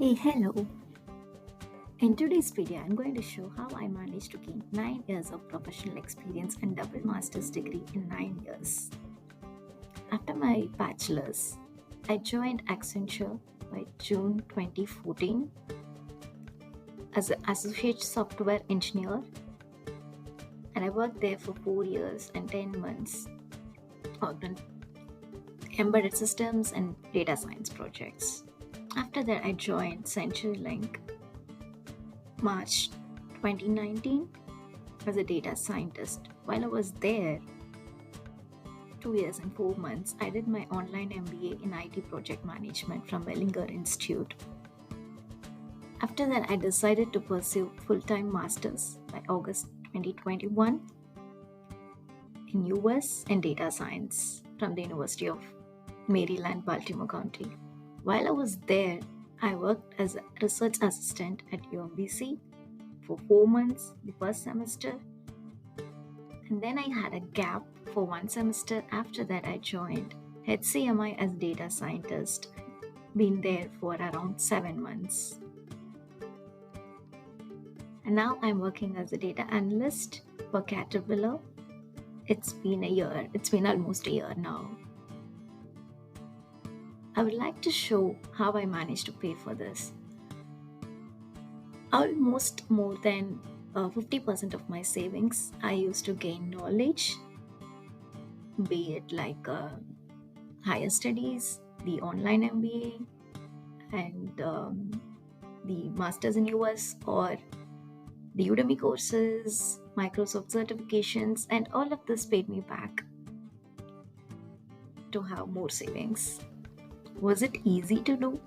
Hey, hello. In today's video, I'm going to show how I managed to gain 9 years of professional experience and double master's degree in 9 years. After my bachelor's, I joined Accenture by June 2014 as an associate software engineer, and I worked there for 4 years and 10 months, worked on embedded systems and data science projects. After that, I joined CenturyLink March 2019 as a data scientist. While I was there, 2 years and 4 months, I did my online MBA in IT project management from Wellinger Institute. After that, I decided to pursue full-time masters by August 2021 in US in data science from the University of Maryland, Baltimore County. While I was there, I worked as a research assistant at UMBC for 4 months the first semester, and then I had a gap for 1 semester. After that, I joined HCMI as data scientist, been there for around 7 months. And now I'm working as a data analyst for Caterpillar. It's been almost a year now. I would like to show how I managed to pay for this. Almost more than 50% of my savings I used to gain knowledge, be it like higher studies, the online MBA, and the masters in US, or the Udemy courses, Microsoft certifications, and all of this paid me back to have more savings. Was it easy to do?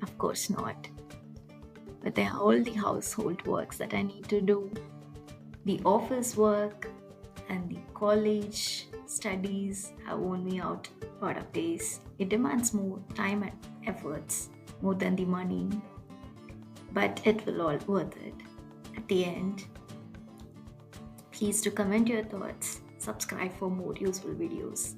Of course not. But there are all the household works that I need to do, the office work, and the college studies have worn me out a lot of days. It demands more time and efforts, more than the money, but it will all worth it at the end. Please do comment your thoughts, subscribe for more useful videos.